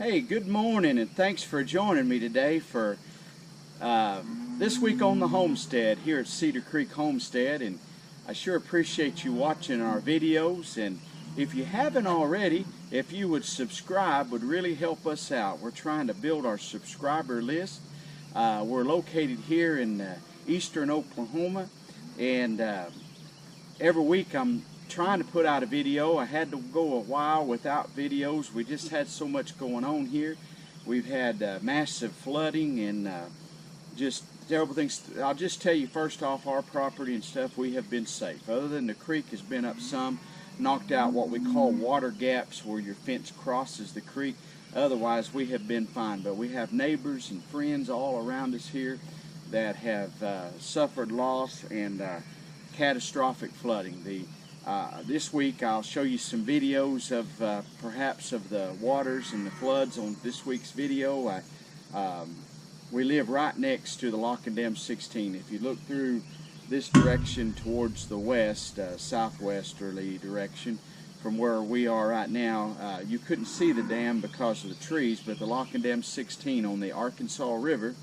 Hey, good morning, and thanks for joining me today for this week on the Homestead here at Cedar Creek Homestead. And I sure appreciate you watching our videos. And if you haven't already, if you would subscribe, would really help us out. We're trying to build our subscriber list. We're located here in eastern Oklahoma, and every week I'm trying to put out a video. I had to go a while without videos. We just had so much going on here. We've had massive flooding and just terrible things. I'll just tell you first off, our property and stuff, we have been safe. Other than the creek has been up some, knocked out what we call water gaps where your fence crosses the creek. Otherwise we have been fine, but we have neighbors and friends all around us here that have suffered loss and catastrophic flooding. This week I'll show you some videos of perhaps of the waters and the floods on this week's video. We live right next to the Lock and Dam 16. If you look through this direction towards the west, southwesterly direction from where we are right now, you couldn't see the dam because of the trees, but the Lock and Dam 16 on the Arkansas River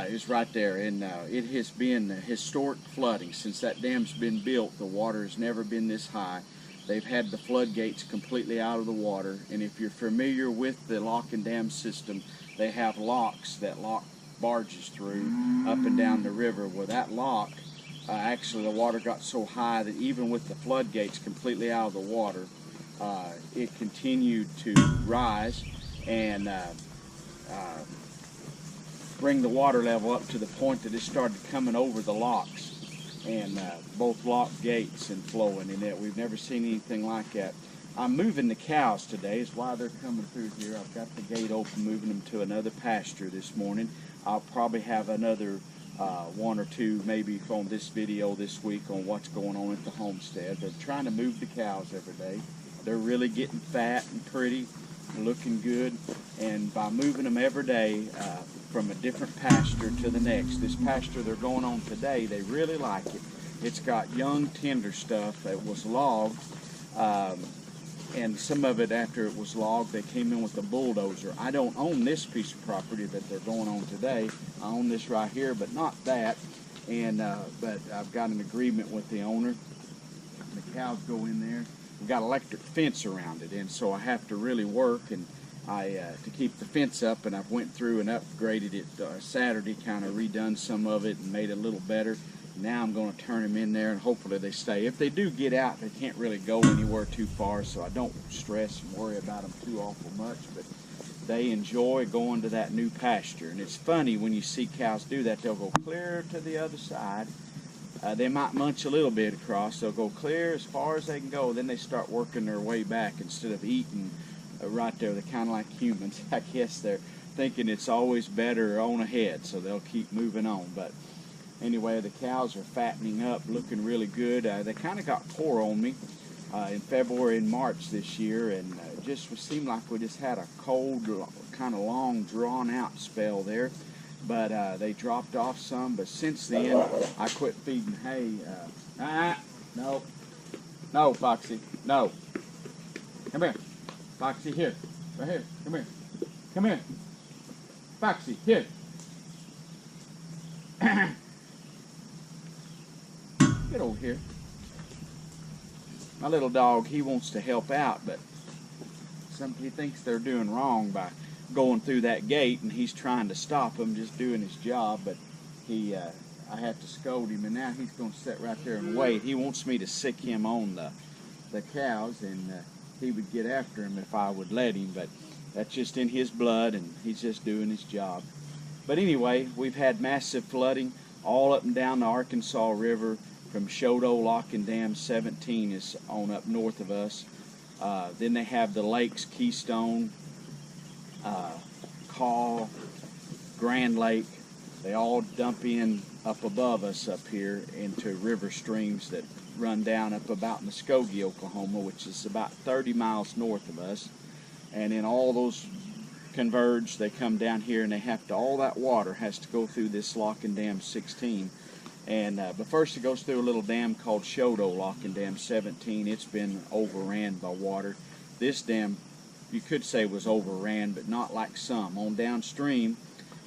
is right there, and it has been historic flooding. Since that dam's been built, the water has never been this high. They've had the floodgates completely out of the water, and if you're familiar with the lock and dam system, they have locks that lock barges through up and down the river. Well, that lock, actually the water got so high that even with the floodgates completely out of the water, it continued to rise and bring the water level up to the point that it started coming over the locks, and both lock gates and flowing in it. We've never seen anything like that. I'm moving the cows today, is why they're coming through here. I've got the gate open, moving them to another pasture this morning. I'll probably have another one or two maybe on this video this week on what's going on at the homestead. But trying to move the cows every day. They're really getting fat and pretty, looking good, and by moving them every day from a different pasture to the next. This pasture they're going on today, they really like it. It's got young tender stuff that was logged, and some of it after it was logged they came in with a bulldozer. I don't own this piece of property that they're going on today. I own this right here, but not that. And but I've got an agreement with the owner. The cows go in there. We've got electric fence around it, and so I have to really work and to keep the fence up, and I've went through and upgraded it Saturday, kind of redone some of it and made it a little better. Now I'm going to turn them in there, and hopefully they stay. If they do get out, they can't really go anywhere too far, so I don't stress and worry about them too awful much, but they enjoy going to that new pasture. And it's funny when you see cows do that. They'll go clear to the other side. They might munch a little bit across. They'll go clear as far as they can go. Then they start working their way back instead of eating right there. They're kind of like humans. I guess they're thinking it's always better on ahead, so they'll keep moving on. But anyway, the cows are fattening up, looking really good. They kind of got poor on me in February and March this year, and it just seemed like we just had a cold, kind of long, drawn-out spell there. But they dropped off some. But since then, I quit feeding hay. No, no, Foxy, no. Come here, Foxy, here, right here. Come here, Foxy, here. Get over here. My little dog, he wants to help out, but he thinks they're doing wrong by going through that gate, and he's trying to stop him, just doing his job. But I have to scold him, and now he's going to sit right there and wait. He wants me to sick him on the cows, and he would get after him if I would let him, but that's just in his blood, and he's just doing his job. But anyway, we've had massive flooding all up and down the Arkansas River. From Shodo, Lock and Dam 17 is on up north of us. Then they have the lakes, Keystone, Call, Grand Lake. They all dump in up above us up here into river streams that run down up about Muskogee, Oklahoma, which is about 30 miles north of us. And then all those converge, they come down here, and they have to, all that water has to go through this Lock and Dam 16. And but first it goes through a little dam called Shodo Lock and Dam 17. It's been overran by water. This dam you could say was overran, but not like some. On downstream,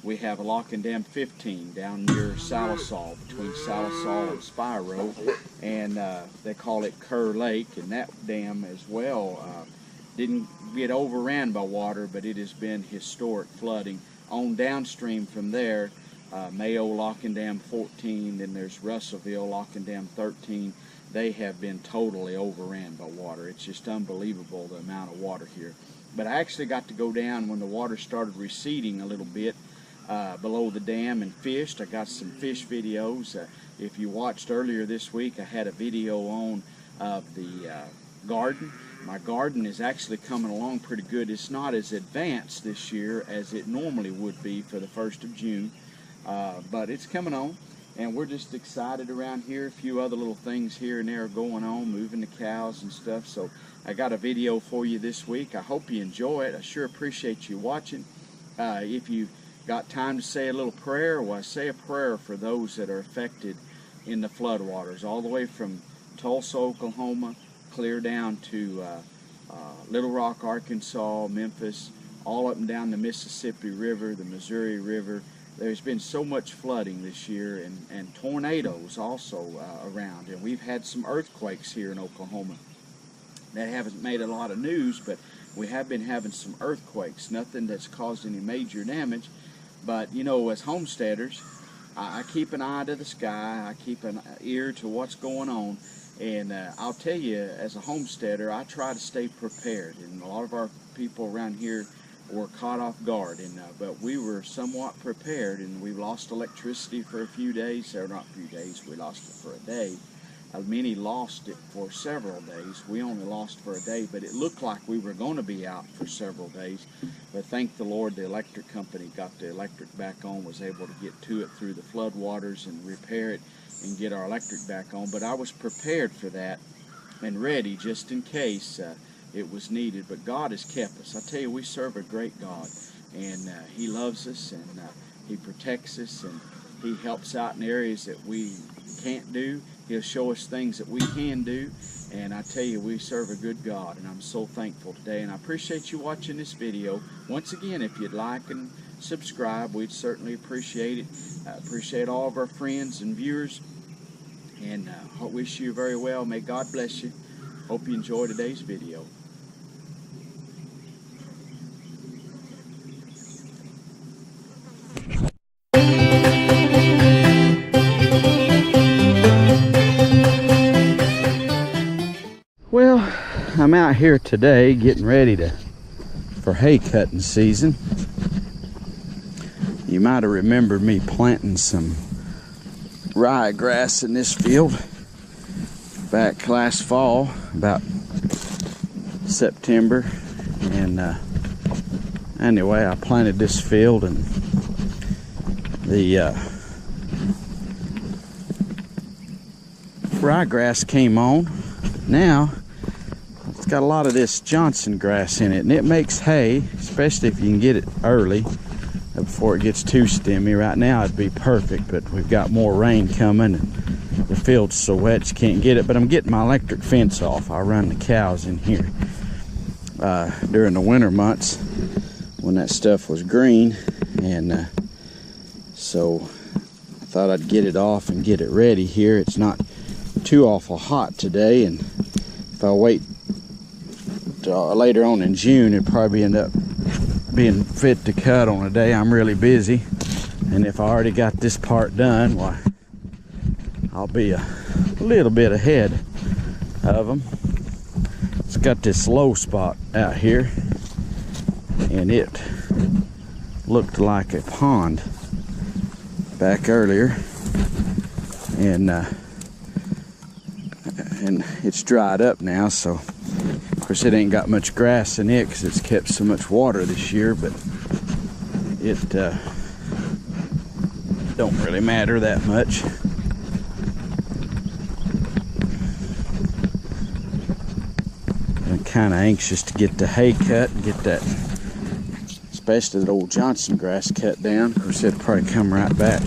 we have a lock and dam 15 down near Salisal, between Salisal and Spiro, and they call it Kerr Lake, and that dam as well didn't get overran by water, but it has been historic flooding. On downstream from there, Mayo Lock and Dam 14, then there's Russellville Lock and Dam 13. They have been totally overran by water. It's just unbelievable the amount of water here. But I actually got to go down when the water started receding a little bit below the dam and fished. I got some fish videos. If you watched earlier this week, I had a video on of the garden. My garden is actually coming along pretty good. It's not as advanced this year as it normally would be for the 1st of June, but it's coming on, and we're just excited around here. A few other little things here and there going on, moving the cows and stuff. So I got a video for you this week. I hope you enjoy it. I sure appreciate you watching. If you got time to say a little prayer, well, say a prayer for those that are affected in the floodwaters, all the way from Tulsa, Oklahoma, clear down to Little Rock, Arkansas, Memphis, all up and down the Mississippi River, the Missouri River. There's been so much flooding this year, and tornadoes also around. And we've had some earthquakes here in Oklahoma that haven't made a lot of news, but we have been having some earthquakes. Nothing that's caused any major damage. But, you know, as homesteaders, I keep an eye to the sky. I keep an ear to what's going on. And I'll tell you, as a homesteader, I try to stay prepared. And a lot of our people around here were caught off guard, but we were somewhat prepared, and we lost electricity for a few days, or not a few days, we lost it for a day. Many lost it for several days. We only lost for a day, but it looked like we were going to be out for several days. But thank the Lord, the electric company got the electric back on, was able to get to it through the flood waters and repair it and get our electric back on. But I was prepared for that and ready just in case it was needed. But God has kept us. I tell you, we serve a great God, and He loves us, and He protects us, and He helps out in areas that we can't do. He'll show us things that we can do, and I tell you, we serve a good God, and I'm so thankful today. And I appreciate you watching this video. Once again, if you'd like and subscribe, we'd certainly appreciate it. I appreciate all of our friends and viewers, and I wish you very well. May God bless you. Hope you enjoy today's video. Well, I'm out here today getting ready for hay cutting season. You might have remembered me planting some ryegrass in this field back last fall, about September. And anyway, I planted this field, and the ryegrass came on. Now it's got a lot of this Johnson grass in it, and it makes hay, especially if you can get it early before it gets too stemmy. Right now it'd be perfect, but we've got more rain coming, and the field's so wet you can't get it. But I'm getting my electric fence off. I run the cows in here during the winter months when that stuff was green, and so I thought I'd get it off and get it ready here. It's not too awful hot today, and if I wait later on in June, it'd probably end up being fit to cut on a day I'm really busy. And if I already got this part done, why, I'll be a little bit ahead of them. It's got this low spot out here, and it looked like a pond back earlier, and it's dried up now, so of course it ain't got much grass in it because it's kept so much water this year, but it don't really matter that much. I'm kind of anxious to get the hay cut and get that, especially that old Johnson grass, cut down. Of course it'll probably come right back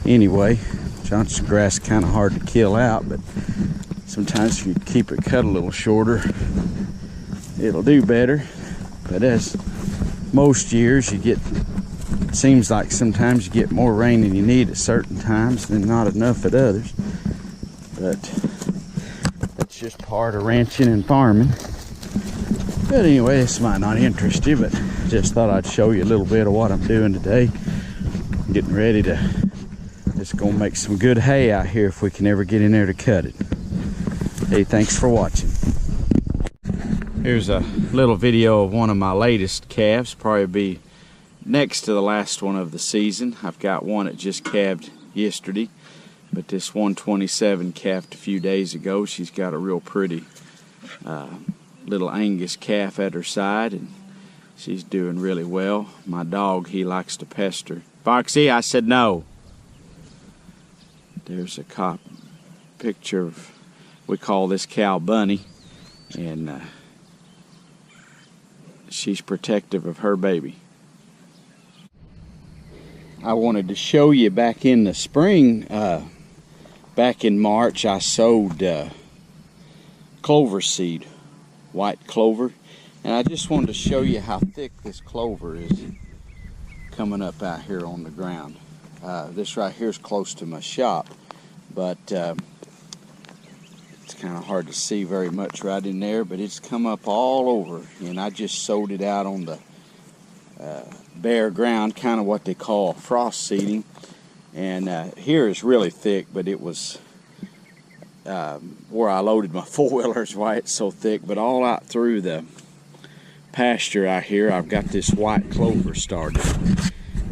anyway. Johnson grass kind of hard to kill out, but sometimes if you keep it cut a little shorter, it'll do better. But as most years, it seems like sometimes you get more rain than you need at certain times and not enough at others. But that's just part of ranching and farming. But anyway, this might not interest you, but just thought I'd show you a little bit of what I'm doing today. Getting ready to just go make some good hay out here if we can ever get in there to cut it. Hey, thanks for watching. Here's a little video of one of my latest calves, probably be next to the last one of the season. I've got one that just calved yesterday, but this 127 calved a few days ago. She's got a real pretty little Angus calf at her side, and she's doing really well. My dog, he likes to pester. Foxy, I said no. There's a picture of, we call this cow Bunny, and she's protective of her baby. I wanted to show you back in the spring, back in March, I sowed clover seed, white clover, and I just wanted to show you how thick this clover is coming up out here on the ground. This right here is close to my shop, but it's kind of hard to see very much right in there, but it's come up all over, and I just sowed it out on the bare ground, kind of what they call frost seeding. And here is really thick, but it was where I loaded my four-wheelers why it's so thick. But all out through the pasture out here, I've got this white clover started.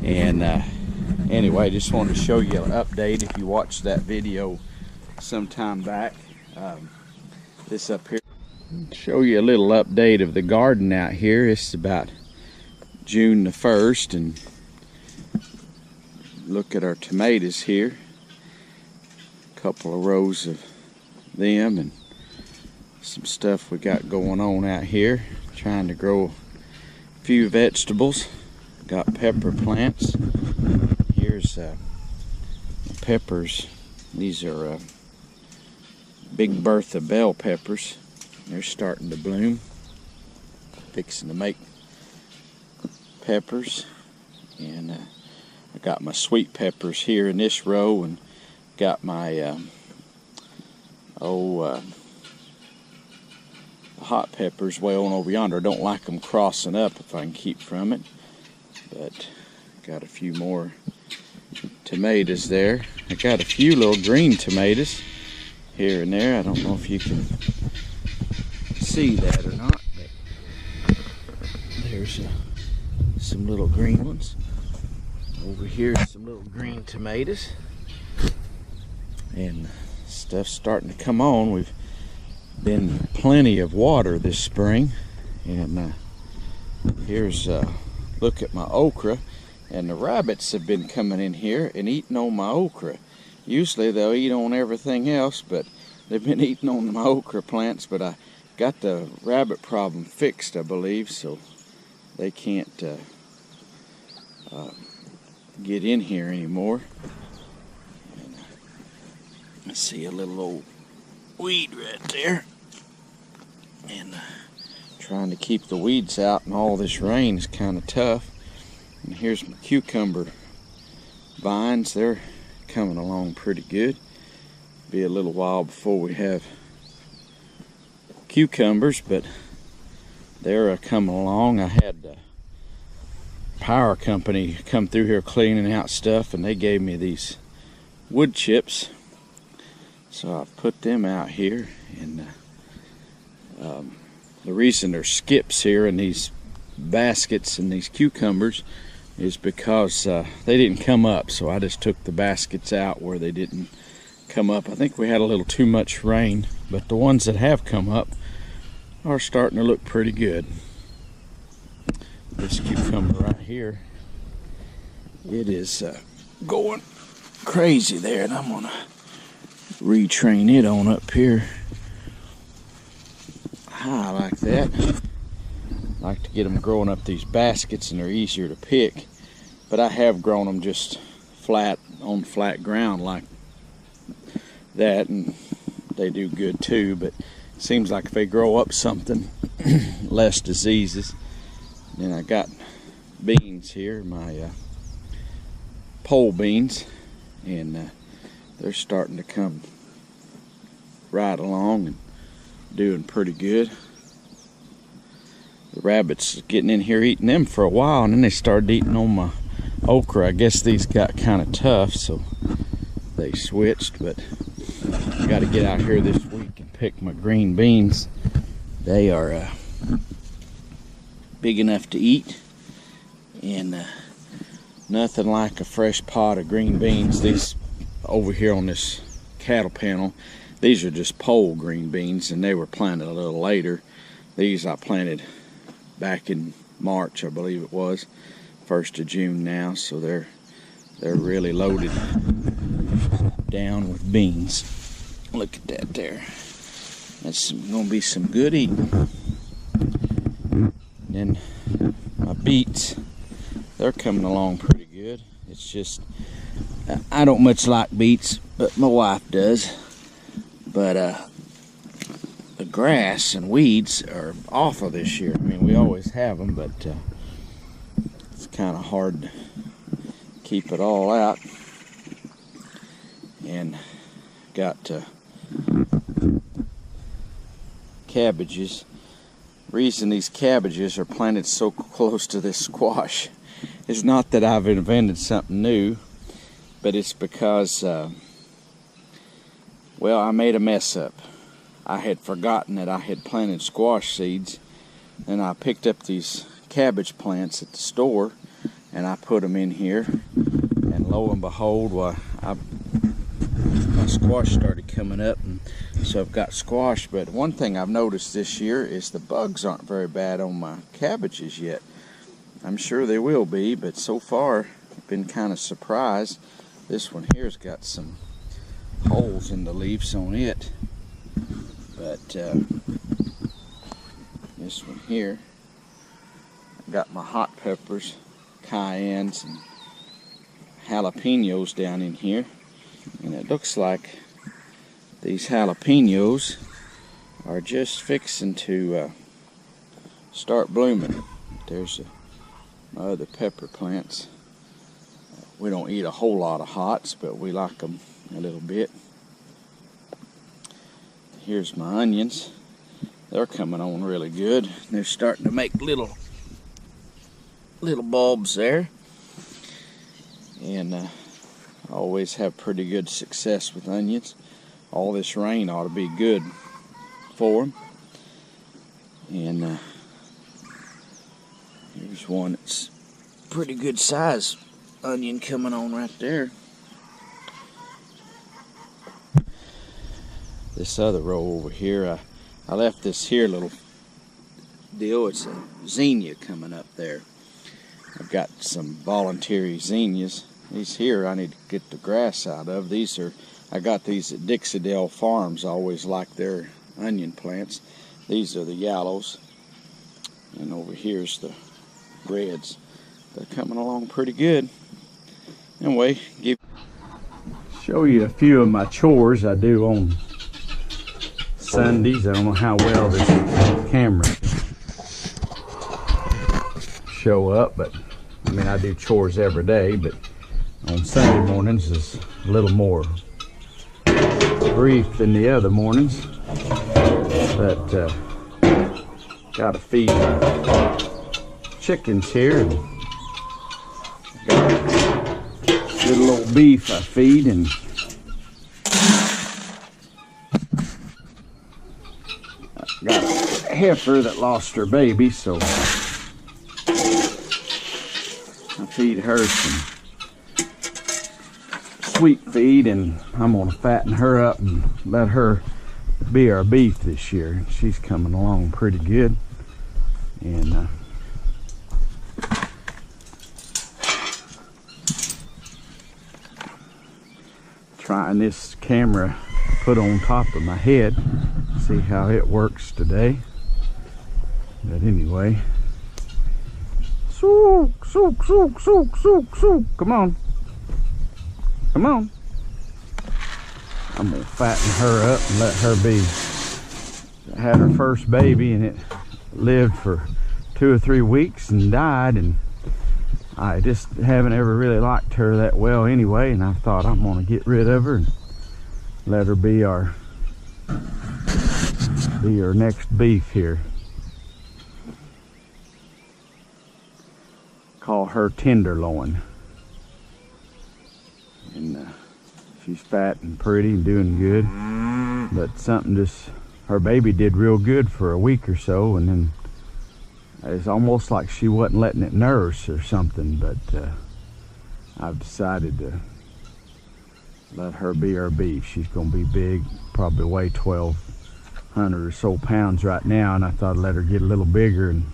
And anyway, just wanted to show you an update. If you watched that video some time back, this up here, show you a little update of the garden out here. It's about June the 1st, and look at our tomatoes here. A couple of rows of them and some stuff we got going on out here. Trying to grow a few vegetables. Got pepper plants. Here's peppers. These are Big Bertha bell peppers. They're starting to bloom. Fixing to make peppers. And I got my sweet peppers here in this row, and got my hot peppers way on over yonder. I don't like them crossing up if I can keep from it, but got a few more tomatoes there. I got a few little green tomatoes here and there. I don't know if you can see that or not, but there's some little green ones. Over here, some little green tomatoes, and stuff's starting to come on. We've been plenty of water this spring, and here's look at my okra, and the rabbits have been coming in here and eating on my okra. Usually they'll eat on everything else, but they've been eating on my okra plants. But I got the rabbit problem fixed, I believe, so they can't get in here anymore. And I see a little old weed right there, and trying to keep the weeds out in all this rain is kind of tough. And here's my cucumber vines. They're coming along pretty good. Be a little while before we have cucumbers, but they're coming along. I had the power company come through here cleaning out stuff, and they gave me these wood chips, so I put them out here. And the reason there's skips here in these baskets and these cucumbers is because they didn't come up, so I just took the baskets out where they didn't come up. I think we had a little too much rain, but the ones that have come up are starting to look pretty good. This cucumber right here, it is going crazy there, and I'm gonna retrain it on up here high like that. I like to get them growing up these baskets, and they're easier to pick. But I have grown them just flat on flat ground like that, and they do good too. But it seems like if they grow up something, less diseases. Then I got beans here, my pole beans, and they're starting to come right along and doing pretty good. The rabbits getting in here eating them for a while, and then they started eating on my okra. I guess these got kind of tough, so they switched, but I got to get out here this week and pick my green beans. They are big enough to eat, and nothing like a fresh pot of green beans. These over here on this cattle panel, these are just pole green beans, and they were planted a little later. These I planted back in March, I believe it was, 1st of June now, so they're really loaded down with beans. Look at that there. That's gonna be some good eating. And then my beets, they're coming along pretty good. It's just, I don't much like beets, but my wife does. But the grass and weeds are awful this year. I mean, we always have them, but it's kind of hard to keep it all out. And got cabbages. Reason these cabbages are planted so close to this squash is not that I've invented something new, but it's because well, I made a mess up. I had forgotten that I had planted squash seeds, and I picked up these cabbage plants at the store and I put them in here, and lo and behold, my squash started coming up, and so I've got squash. But one thing I've noticed this year is the bugs aren't very bad on my cabbages yet. I'm sure they will be, but so far I've been kind of surprised. This one here's got some holes in the leaves on it, but this one here, I got my hot peppers, cayennes, and jalapenos down in here, and it looks like these jalapenos are just fixing to start blooming. There's my other pepper plants. We don't eat a whole lot of hots, but we like them a little bit. Here's my onions. They're coming on really good. They're starting to make little bulbs there, and I always have pretty good success with onions. All this rain ought to be good for them. And here's one that's pretty good size onion coming on right there. This other row over here, I left this here little deal. It's a zinnia coming up there. I've got some voluntary zinnias. These here I need to get the grass out of. I got these at Dixie Farms. I always like their onion plants. These are the yellows, and over here's the reds. They're coming along pretty good. Anyway, show you a few of my chores I do on Sundays. I don't know how well this camera show up, but I mean, I do chores every day, but on Sunday mornings is a little more brief than the other mornings. But gotta feed my chickens here, and got little old beef I feed, and I got a heifer that lost her baby, so I feed her some sweet feed, and I'm gonna fatten her up and let her be our beef this year. She's coming along pretty good, and trying this camera put on top of my head, see how it works today. But anyway, sook, sook, sook, sook, sook, sook. Come on, come on. I'm gonna fatten her up and let her be. I had her first baby, and it lived for 2 or 3 weeks and died, and I just haven't ever really liked her that well anyway, and I thought I'm gonna get rid of her and let her be our next beef here. Call her Tenderloin. And she's fat and pretty and doing good, but something just, her baby did real good for a week or so, and then it's almost like she wasn't letting it nurse or something. But I've decided to let her be our beef. She's gonna be big, probably weigh 1,200 or so pounds right now, and I thought I'd let her get a little bigger. And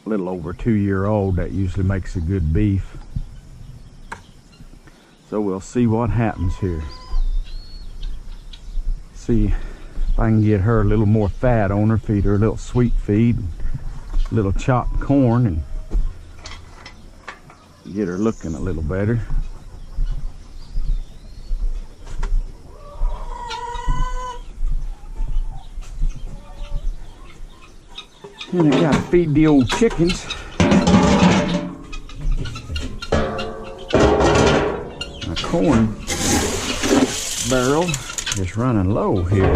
a little over 2-year-old, that usually makes a good beef. So we'll see what happens here. See if I can get her a little more fat on her, feed her a little sweet feed, a little chopped corn, and get her looking a little better. And I gotta feed the old chickens. My corn barrel is running low here.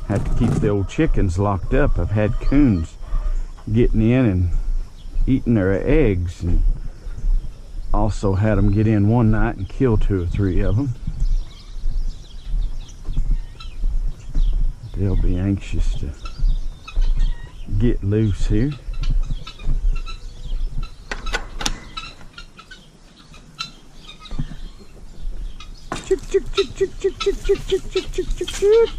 Have to keep the old chickens locked up. I've had coons getting in and eating their eggs, and also had them get in one night and kill 2 or 3 of them. They'll be anxious to get loose here. Chick, chick, chick, chick, chick, chick, chick, chick, chick, chick, chick, chick.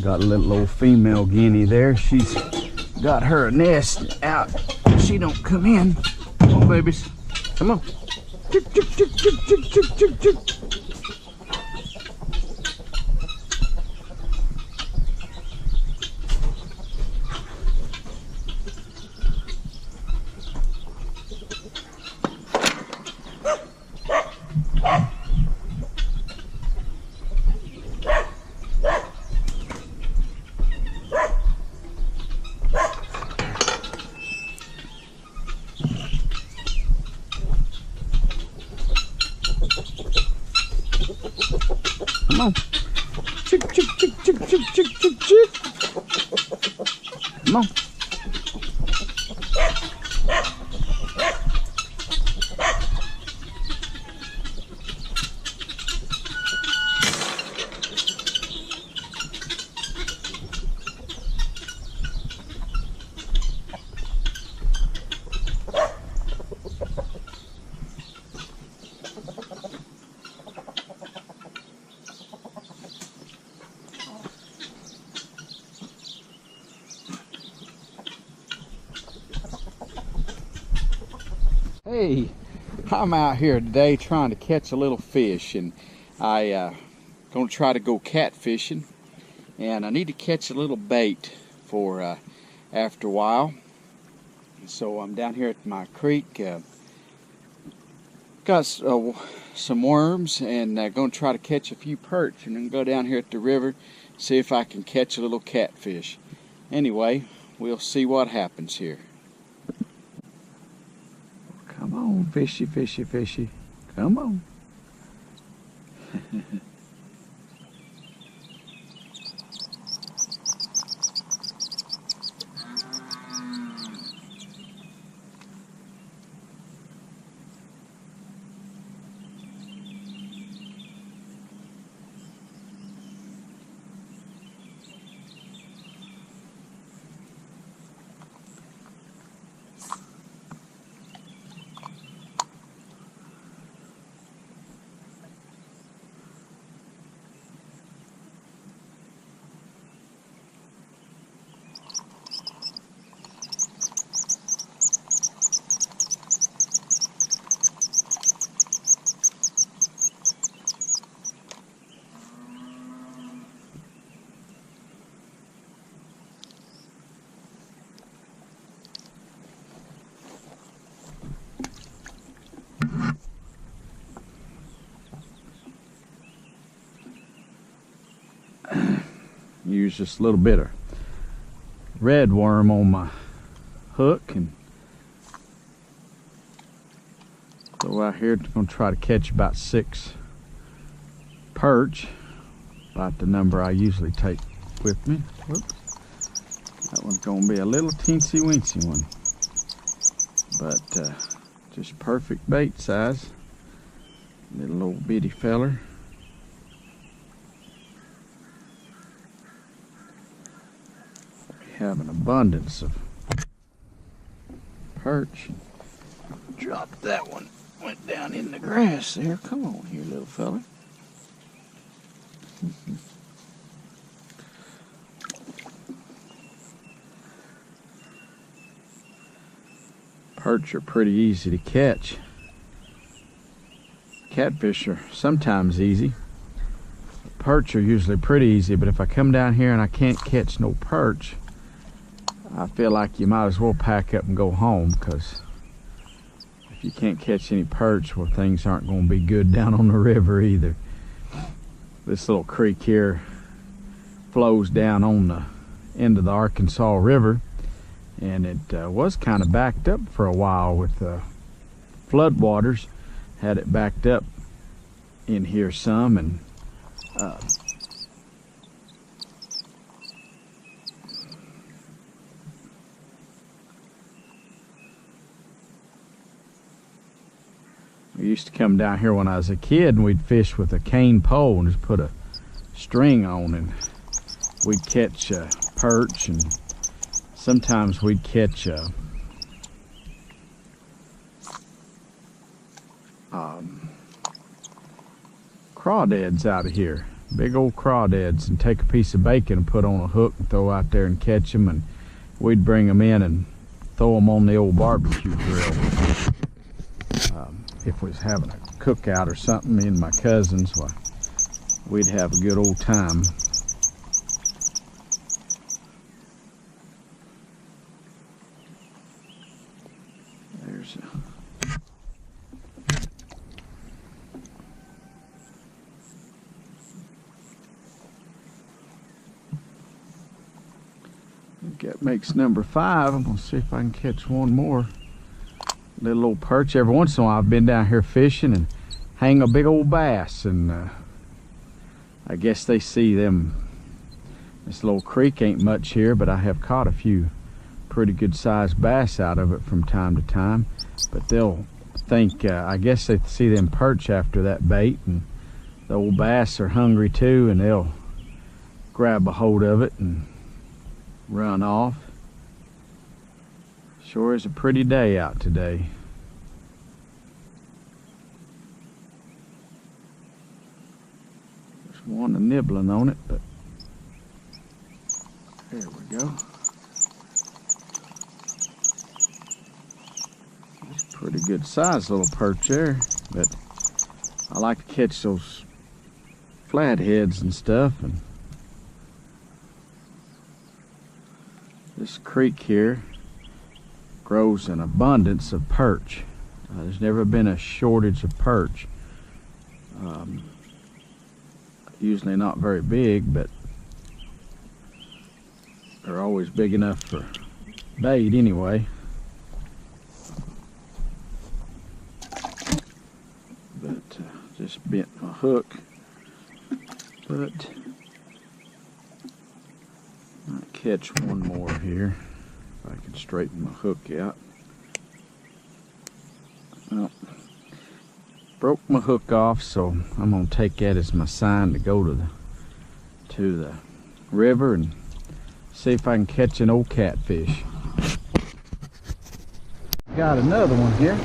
Got a little old female guinea there. She's got her a nest out. She don't come in. Come on, babies. Come on. Chick, chick, chick, chick, chick, chick, chick, chick. Come on. Chick, chick, chick, chick, chick, chick, chick, chick. Come on. Hey, I'm out here today trying to catch a little fish, and I gonna try to go catfishing, and I need to catch a little bait for after a while. So I'm down here at my creek, got some worms, and gonna try to catch a few perch, and then go down here at the river, see if I can catch a little catfish. Anyway, we'll see what happens here. Come on, fishy, fishy, fishy. Come on. Use just a little bit of red worm on my hook and go out here. I'm going to try to catch about 6 perch, about the number I usually take with me. Whoops. That one's going to be a little teensy weensy one, but just perfect bait size. Little old bitty feller. We have an abundance of perch. Dropped that one. Went down in the grass there. Come on here, little fella. Perch are pretty easy to catch. Catfish are sometimes easy. Perch are usually pretty easy, but if I come down here and I can't catch no perch, I feel like you might as well pack up and go home, because if you can't catch any perch, well, things aren't going to be good down on the river either. This little creek here flows down on the end of the Arkansas River, and it was kind of backed up for a while with flood waters. Had it backed up in here some, and we used to come down here when I was a kid, and we'd fish with a cane pole and just put a string on, and we'd catch perch, and sometimes we'd catch crawdads out of here, big old crawdads, and take a piece of bacon and put on a hook and throw out there and catch them, and we'd bring them in and throw them on the old barbecue grill. If we was having a cookout or something, me and my cousins, well, we'd have a good old time. There's a that makes number 5. I'm gonna see if I can catch one more little old perch. Every once in a while I've been down here fishing and hang a big old bass, and I guess they see them. This little creek ain't much here, but I have caught a few pretty good sized bass out of it from time to time. But they'll think, I guess they see them perch after that bait, and the old bass are hungry too, and they'll grab a hold of it and run off. Sure is a pretty day out today. There's one nibbling on it, but there we go. It's a pretty good sized little perch there, but I like to catch those flatheads and stuff. And this creek here grows an abundance of perch. There's never been a shortage of perch. Usually not very big, but they're always big enough for bait anyway. But just bent my hook, but might catch one more here if I can straighten my hook out. Well, broke my hook off, so I'm gonna take that as my sign to go to the river and see if I can catch an old catfish. Got another one here.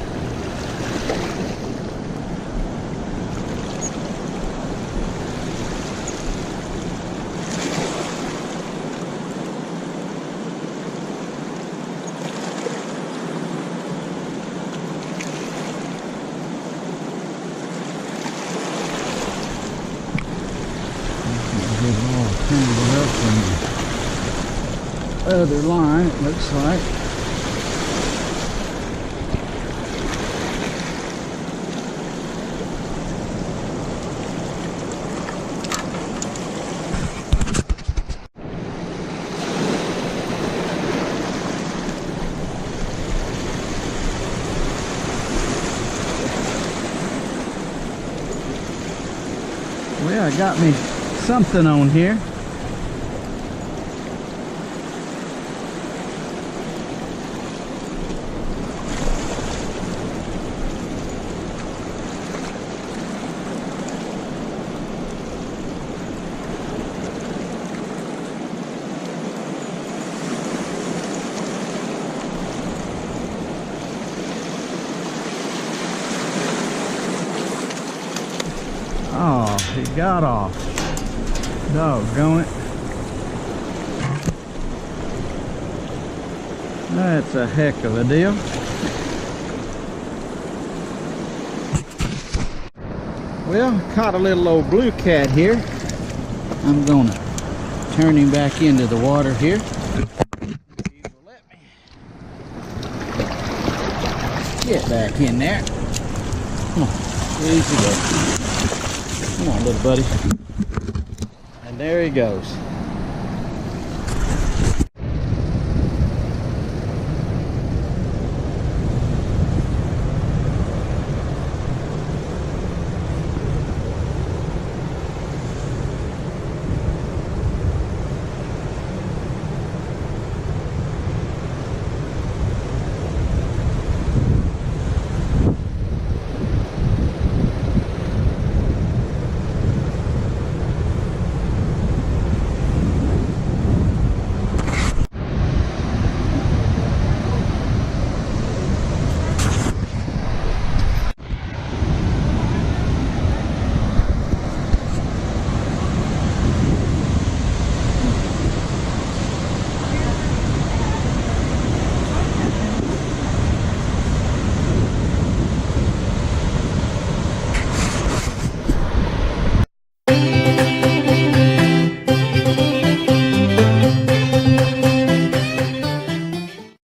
Other line, it looks like. I got me something on here. Oh, he got off. Doggone it. That's a heck of a deal. Well, caught a little old blue cat here. I'm gonna turn him back into the water here. He will let me get back in there. Come on, easy go. Come on, little buddy. And there he goes.